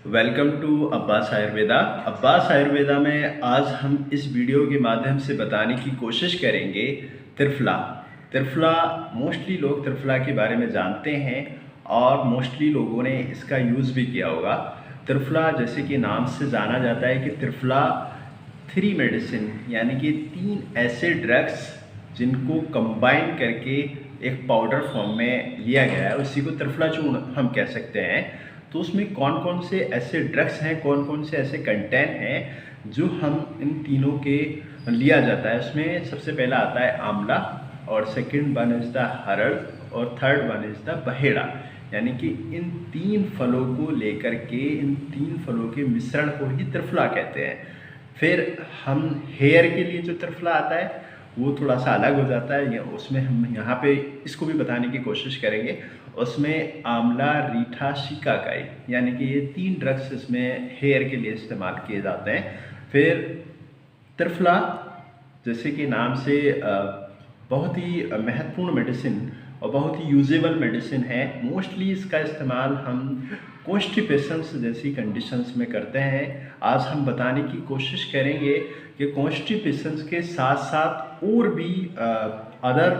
Welcome to Abbas Ayurveda. Abbas Ayurveda में आज हम इस वीडियो के माध्यम से बताने की कोशिश करेंगे त्रिफला। त्रिफला मोस्टली लोग त्रिफला के बारे में जानते हैं और मोस्टली लोगों ने इसका यूज़ भी किया होगा। त्रिफला जैसे कि नाम से जाना जाता है कि त्रिफला थ्री मेडिसिन यानी कि 3 ऐसे ड्रग्स जिनको कंबाइन करके एक पाउडर फॉर्म में लिया गया है, उसी को त्रिफला चूर्ण हम कह सकते हैं। तो उसमें कौन कौन से ऐसे ड्रग्स हैं, कौन कौन से ऐसे कंटेंट हैं जो हम इन तीनों के लिया जाता है। उसमें सबसे पहला आता है आंवला, और सेकंड वन इज़ द हरड़, और थर्ड वन इज़ द बहेड़ा। यानी कि इन 3 फलों को लेकर के, इन 3 फलों के मिश्रण को ही त्रिफला कहते हैं। फिर हम हेयर के लिए जो त्रिफला आता है वो थोड़ा सा अलग हो जाता है, या उसमें हम यहाँ पे इसको भी बताने की कोशिश करेंगे। उसमें आंवला, रीठा, शिकाकाई यानी कि ये 3 ड्रग्स इसमें हेयर के लिए इस्तेमाल किए जाते हैं। फिर त्रिफला जैसे कि नाम से बहुत ही महत्वपूर्ण मेडिसिन और बहुत ही यूजेबल मेडिसिन है। मोस्टली इसका इस्तेमाल हम कॉन्स्टिपेशंस जैसी कंडीशंस में करते हैं। आज हम बताने की कोशिश करेंगे कि कॉन्स्टिपेशंस के साथ साथ और भी अदर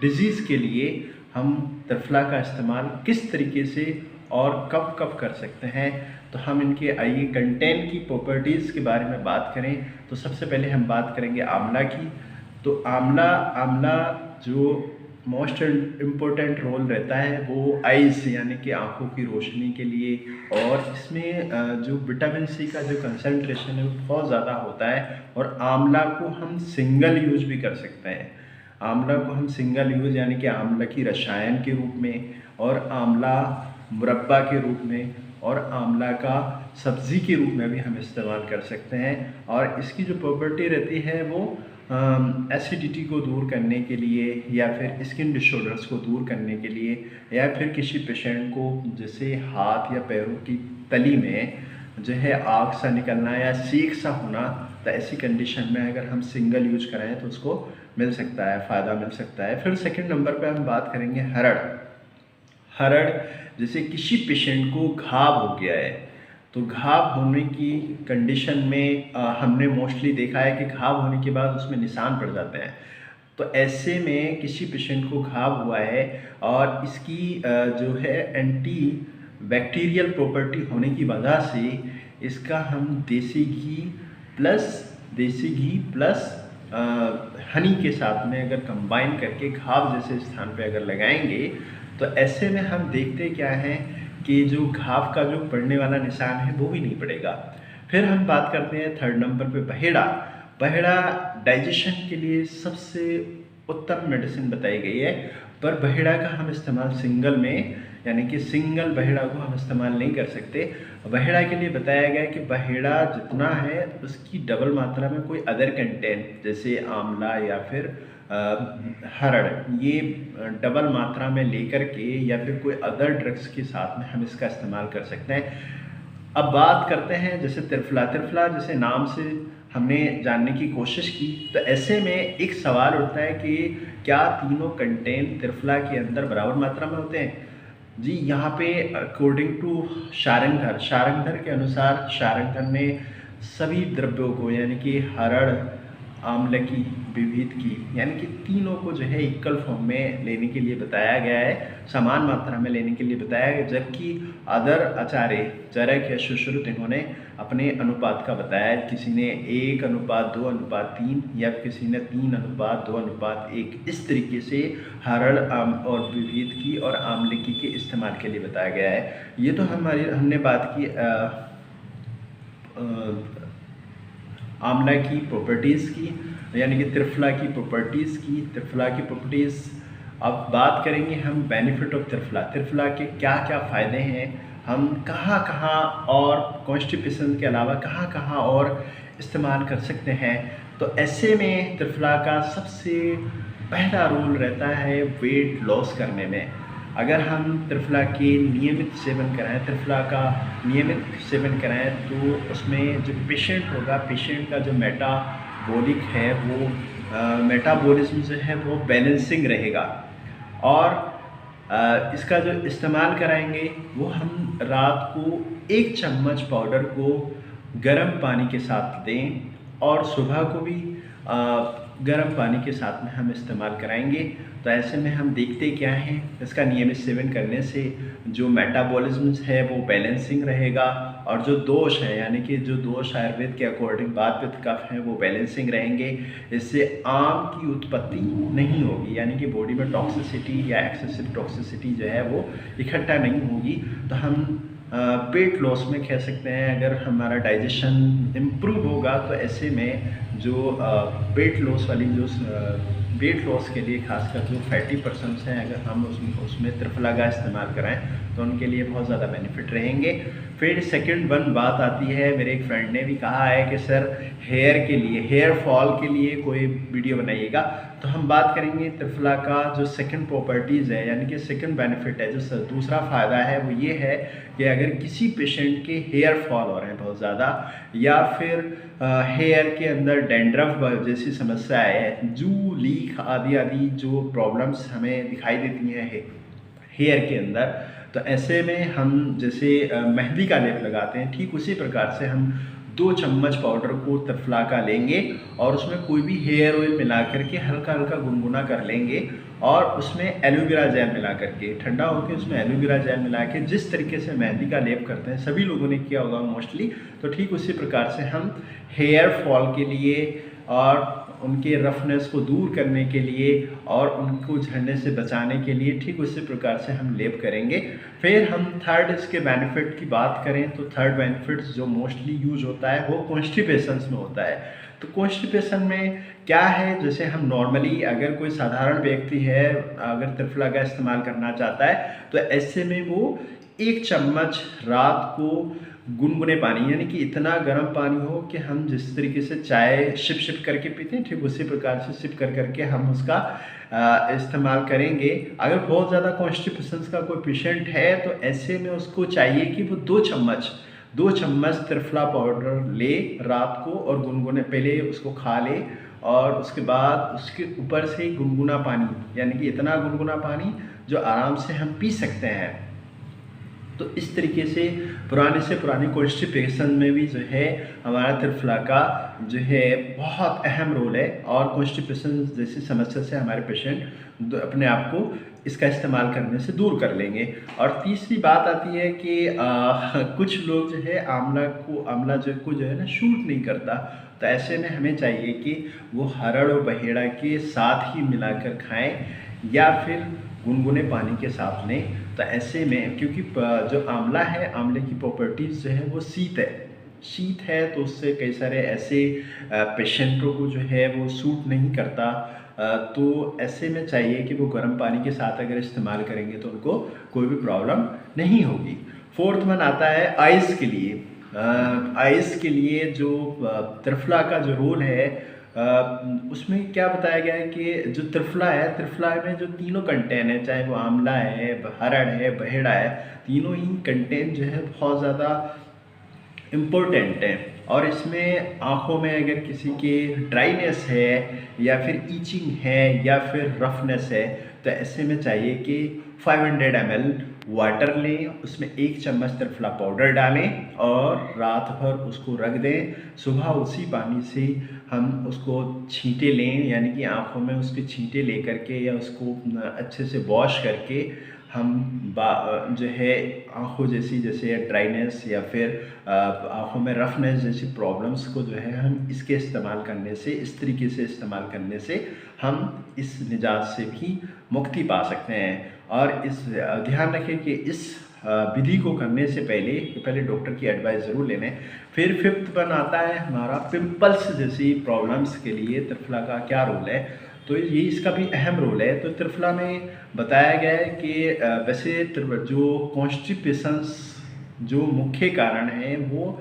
डिजीज़ के लिए हम त्रिफला का इस्तेमाल किस तरीके से और कब कब कर सकते हैं। तो हम इनके आइए कंटेंट की प्रॉपर्टीज़ के बारे में बात करें तो सबसे पहले हम बात करेंगे आंवला की। तो आंवला जो मोस्ट इम्पोर्टेंट रोल रहता है वो आइज़ यानी कि आँखों की रोशनी के लिए, और इसमें जो विटामिन सी का जो कंसंट्रेशन है वो बहुत ज़्यादा होता है। और आंवला को हम सिंगल यूज़ भी कर सकते हैं। आंवला को हम सिंगल यूज़ यानी कि आंवला की रसायन के रूप में, और आंवला मुरब्बा के रूप में, और आंवला का सब्ज़ी के रूप में भी हम इस्तेमाल कर सकते हैं। और इसकी जो प्रॉपर्टी रहती है वो एसिडिटी को दूर करने के लिए, या फिर स्किन डिसऑर्डर्स को दूर करने के लिए, या फिर किसी पेशेंट को जैसे हाथ या पैरों की तली में जो है आग सा निकलना या सीख सा होना, तो ऐसी कंडीशन में अगर हम सिंगल यूज कराएं तो उसको मिल सकता है, फ़ायदा मिल सकता है। फिर सेकंड नंबर पे हम बात करेंगे हरड़। जैसे किसी पेशेंट को घाव हो गया है, तो घाव होने की कंडीशन में हमने मोस्टली देखा है कि घाव होने के बाद उसमें निशान पड़ जाते हैं। तो ऐसे में किसी पेशेंट को घाव हुआ है और इसकी जो है एंटी बैक्टीरियल प्रॉपर्टी होने की वजह से इसका हम देसी घी प्लस हनी के साथ में अगर कंबाइन करके घाव जैसे स्थान पे अगर लगाएंगे, तो ऐसे में हम देखते क्या हैं कि जो घाव का जो पड़ने वाला निशान है वो भी नहीं पड़ेगा। फिर हम बात करते हैं थर्ड नंबर पे बहेड़ा डाइजेशन के लिए सबसे उत्तम मेडिसिन बताई गई है। पर बहेड़ा का हम इस्तेमाल सिंगल में, यानी कि सिंगल बहेड़ा को हम इस्तेमाल नहीं कर सकते। बहेड़ा के लिए बताया गया कि बहेड़ा जितना है उसकी डबल मात्रा में कोई अदर कंटेंट जैसे आंवला या फिर हरड़, ये डबल मात्रा में लेकर के या फिर कोई अदर ड्रग्स के साथ में हम इसका इस्तेमाल कर सकते हैं। अब बात करते हैं जैसे त्रिफला जैसे नाम से हमने जानने की कोशिश की, तो ऐसे में एक सवाल उठता है कि क्या तीनों कंटेंट त्रिफला के अंदर बराबर मात्रा में होते हैं? जी, यहाँ पे अकॉर्डिंग टू शारंगधर के अनुसार शारंगधर ने सभी द्रव्यों को यानी कि हरड़, आम्लकी, विविध की यानी कि तीनों को जो है इक्वल फॉर्म में लेने के लिए बताया गया है, समान मात्रा में लेने के लिए बताया गया। जबकि अदर आचार्य चरक या सुश्रुत इन्होंने अपने अनुपात का बताया। किसी ने 1:2:3 या किसी ने 3:2:1, इस तरीके से हरड़ और विविध की और आम्लकी के इस्तेमाल के लिए बताया गया है। ये तो हमने बात की आंवला की प्रॉपर्टीज़ की, यानी कि त्रिफला की प्रॉपर्टीज़। अब बात करेंगे हम बेनिफिट ऑफ त्रिफला के क्या क्या फ़ायदे हैं, हम कहाँ कहाँ और कॉन्स्टिपेशन के अलावा कहाँ कहाँ और इस्तेमाल कर सकते हैं। तो ऐसे में त्रिफला का सबसे पहला रोल रहता है वेट लॉस करने में। अगर हम त्रिफला के नियमित सेवन कराएं तो उसमें जो पेशेंट होगा, पेशेंट का जो मेटाबॉलिक है वो मेटाबॉलिज्म जो है वो बैलेंसिंग रहेगा। और इसका जो इस्तेमाल कराएंगे वो हम रात को 1 चम्मच पाउडर को गर्म पानी के साथ दें और सुबह को भी गर्म पानी के साथ में हम इस्तेमाल कराएंगे। तो ऐसे में हम देखते क्या हैं, इसका नियमित सेवन करने से जो मेटाबॉलिज्म है वो बैलेंसिंग रहेगा और जो दोष है यानी कि जो दोष आयुर्वेद के अकॉर्डिंग वात पित्त कफ हैं वो बैलेंसिंग रहेंगे। इससे आम की उत्पत्ति नहीं होगी यानी कि बॉडी में टॉक्सिसिटी या एक्सेसिव टॉक्सिसिटी जो है वो इकट्ठा नहीं होगी। तो हम पेट लॉस में कह सकते हैं, अगर हमारा डाइजेशन इम्प्रूव होगा तो ऐसे में जो वेट लॉस वाली जो वेट लॉस के लिए खासकर जो फैटी पर्सन्स हैं, अगर हम उसमें त्रिफला का इस्तेमाल कराएं तो उनके लिए बहुत ज़्यादा बेनिफिट रहेंगे। फिर सेकंड वन बात आती है, मेरे एक फ्रेंड ने भी कहा है कि सर हेयर के लिए, हेयर फॉल के लिए कोई वीडियो बनाइएगा। तो हम बात करेंगे त्रिफला का जो सेकंड प्रॉपर्टीज़ है यानी कि सेकंड बेनिफिट है, जो दूसरा फ़ायदा है वो ये है कि अगर किसी पेशेंट के हेयर फॉल हो रहे हैं बहुत ज़्यादा या फिर हेयर के अंदर डैंड्रफ जैसी समस्या है, जू लीक आदि आदि जो प्रॉब्लम्स हमें दिखाई देती हैं हेयर के अंदर, तो ऐसे में हम जैसे मेहंदी का लेप लगाते हैं ठीक उसी प्रकार से हम 2 चम्मच पाउडर को त्रिफला का लेंगे और उसमें कोई भी हेयर ऑयल मिला करके हल्का हल्का गुनगुना कर लेंगे और उसमें एलोवेरा जेल मिला करके ठंडा होकर उसमें एलोवेरा जेल मिला के जिस तरीके से मेहंदी का लेप करते हैं सभी लोगों ने किया होगा मोस्टली, तो ठीक उसी प्रकार से हम हेयर फॉल के लिए और उनके रफनेस को दूर करने के लिए और उनको झड़ने से बचाने के लिए ठीक उसी प्रकार से हम लेप करेंगे। फिर हम थर्ड इसके बेनिफिट की बात करें तो थर्ड बेनिफिट जो मोस्टली यूज होता है वो कॉन्स्टिपेशंस में होता है। तो कॉन्स्टिपेशन में क्या है, जैसे हम नॉर्मली अगर कोई साधारण व्यक्ति है अगर त्रिफला का इस्तेमाल करना चाहता है तो ऐसे में वो 1 चम्मच रात को गुनगुने पानी यानी कि इतना गर्म पानी हो कि हम जिस तरीके से चाय शिप शिप करके पीते हैं ठीक उसी प्रकार से सिप कर करके हम उसका इस्तेमाल करेंगे। अगर बहुत ज़्यादा कॉन्स्टिपेशन का कोई पेशेंट है तो ऐसे में उसको चाहिए कि वो 2 चम्मच त्रिफला पाउडर ले रात को और गुनगुने पहले उसको खा ले और उसके बाद उसके ऊपर से गुनगुना पानी यानी कि इतना गुनगुना पानी जो आराम से हम पी सकते हैं। तो इस तरीके से पुरानी कॉन्स्टिपेशन में भी जो है हमारा त्रिफला का जो है बहुत अहम रोल है और कॉन्स्टिपेशन जैसी समस्या से हमारे पेशेंट अपने आप को इसका इस्तेमाल करने से दूर कर लेंगे। और तीसरी बात आती है कि कुछ लोग जो है आंवला जो है ना शूट नहीं करता, तो ऐसे में हमें चाहिए कि वो हरड़ और बहेड़ा के साथ ही मिलाकर खाएं या फिर गुनगुने पानी के साथ लें। तो ऐसे में क्योंकि जो आंवला है, आंवले की प्रॉपर्टीज़ जो है वो शीत है तो उससे कई सारे ऐसे पेशेंटों को जो है वो सूट नहीं करता, तो ऐसे में चाहिए कि वो गर्म पानी के साथ अगर इस्तेमाल करेंगे तो उनको कोई भी प्रॉब्लम नहीं होगी। फोर्थ वन आता है आइस के लिए। आइस के लिए जो त्रिफला का जो रोल है उसमें क्या बताया गया है कि जो त्रिफला में जो तीनों कंटेंट है, चाहे वो आंवला है, हरड़ है, बहेड़ा है, तीनों ही कंटेंट जो है बहुत ज़्यादा इम्पोर्टेंट है। और इसमें आँखों में अगर किसी के ड्राइनेस है या फिर ईचिंग है या फिर रफनेस है तो ऐसे में चाहिए कि 500 ml वाटर लें, उसमें 1 चम्मच त्रिफला पाउडर डालें और रात भर उसको रख दें। सुबह उसी पानी से हम उसको छींटे लें यानी कि आँखों में उसके छींटे ले करके या उसको अच्छे से वॉश करके हम जो है आँखों जैसे ड्राइनेस या फिर आँखों में रफनेस जैसी प्रॉब्लम्स को जो है हम इसके इस्तेमाल करने से, इस तरीके से इस्तेमाल करने से हम इस निजात से भी मुक्ति पा सकते हैं। और इस ध्यान रखें कि इस विधि को करने से पहले डॉक्टर की एडवाइस ज़रूर ले लें। फिर फिफ्थ वन आता है हमारा पिंपल्स जैसी प्रॉब्लम्स के लिए त्रिफला का क्या रोल है, तो ये इसका भी अहम रोल है। तो त्रिफला में बताया गया है कि वैसे जो कॉन्स्टिपेशंस जो मुख्य कारण हैं वो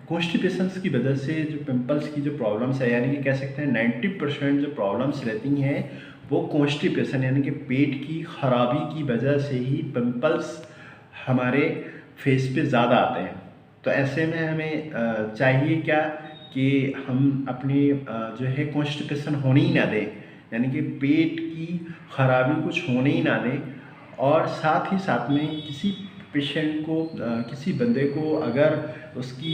कॉन्स्टिपेशंस की वजह से जो पिंपल्स की जो प्रॉब्लम्स है यानी कि कह सकते हैं 90% जो प्रॉब्लम्स रहती हैं वो कॉन्स्टिपेशन यानी कि पेट की खराबी की वजह से ही पिंपल्स हमारे फेस पे ज़्यादा आते हैं। तो ऐसे में हमें चाहिए क्या कि हम अपनी जो है कॉन्स्टिपेशन होने ही ना दें यानी कि पेट की खराबी कुछ होने ही ना दें और साथ ही साथ में किसी पेशेंट को किसी बंदे को अगर उसकी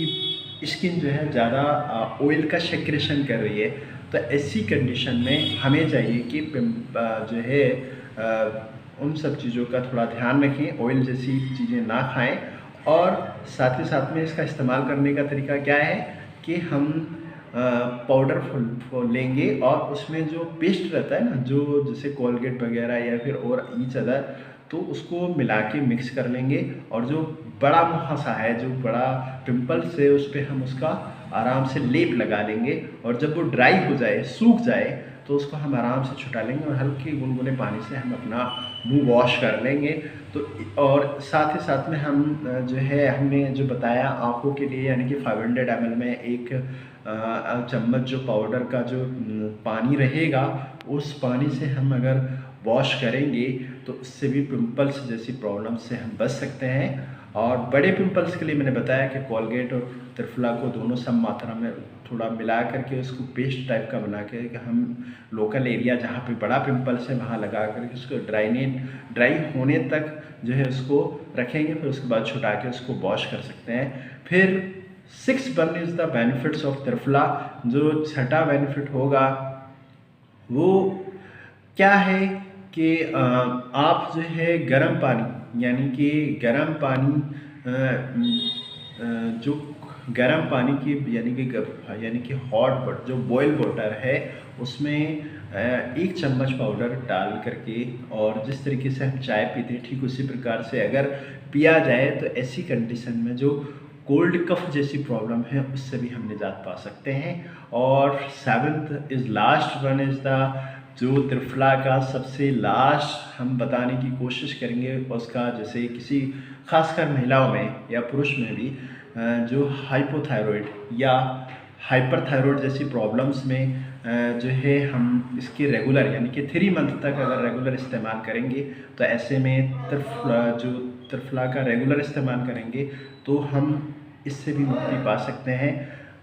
स्किन जो है ज़्यादा ऑयल का सेक्रेशन कर रही है, तो ऐसी कंडीशन में हमें चाहिए कि जो है उन सब चीज़ों का थोड़ा ध्यान रखें, ऑयल जैसी चीज़ें ना खाएं। और साथ ही साथ में इसका इस्तेमाल करने का तरीका क्या है कि हम पाउडर लेंगे और उसमें जो पेस्ट रहता है ना, जो जैसे कोलगेट वगैरह या फिर और ईच अदर, तो उसको मिला के मिक्स कर लेंगे। और जो बड़ा मुहासा है, जो बड़ा पिंपल्स है, उस पर हम उसका आराम से लेप लगा लेंगे। और जब वो ड्राई हो जाए, सूख जाए, तो उसको हम आराम से छुटा लेंगे और हल्के गुनगुने पानी से हम अपना मुंह वॉश कर लेंगे। तो और साथ ही साथ में हम जो है हमने जो बताया आँखों के लिए, यानी कि 500 ml में एक चम्मच जो पाउडर का जो पानी रहेगा, उस पानी से हम अगर वॉश करेंगे तो उससे भी पिंपल्स जैसी प्रॉब्लम से हम बच सकते हैं। और बड़े पिंपल्स के लिए मैंने बताया कि कोलगेट और त्रिफला को दोनों सम मात्रा में थोड़ा मिला करके उसको पेस्ट टाइप का बना के कि हम लोकल एरिया जहाँ पे बड़ा पिंपल्स है वहाँ लगा करके उसको ड्राई होने तक जो है उसको रखेंगे। फिर उसके बाद छुटा के उसको वॉश कर सकते हैं। फिर 6 one is the benefits of triphala. जो छठा बेनिफिट होगा वो क्या है कि आप जो है गर्म पानी, यानी कि गर्म पानी जो गर्म पानी की यानी कि हॉट वाटर, जो बॉयल वाटर है, उसमें 1 चम्मच पाउडर डाल करके, और जिस तरीके से हम चाय पीते हैं ठीक उसी प्रकार से अगर पिया जाए, तो ऐसी कंडीशन में जो कोल्ड कफ जैसी प्रॉब्लम है उससे भी हम निजात पा सकते हैं। और 7th is last one is the जो त्रिफला का सबसे लास्ट हम बताने की कोशिश करेंगे उसका, जैसे किसी खासकर महिलाओं में या पुरुष में भी जो हाइपोथायरॉयड या हाइपरथायरॉयड जैसी प्रॉब्लम्स में जो है हम इसके रेगुलर यानी कि 3 मंथ तक अगर रेगुलर इस्तेमाल करेंगे, तो ऐसे में त्रिफला का रेगुलर इस्तेमाल करेंगे तो हम इससे भी मुक्ति पा सकते हैं।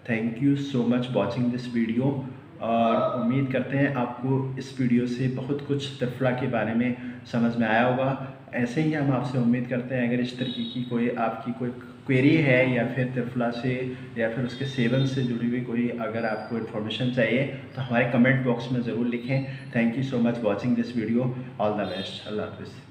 Thank you so much watching this video, और उम्मीद करते हैं आपको इस वीडियो से बहुत कुछ त्रिफला के बारे में समझ में आया होगा। ऐसे ही हम आपसे उम्मीद करते हैं, अगर इस तरीके की कोई आपकी कोई क्वेरी है या फिर त्रिफला से या फिर उसके सेवन से जुड़ी हुई कोई अगर आपको इन्फॉर्मेशन चाहिए, तो हमारे कमेंट बॉक्स में ज़रूर लिखें। Thank you so much watching this video. All the best. अल्लाह हाफ़िज़।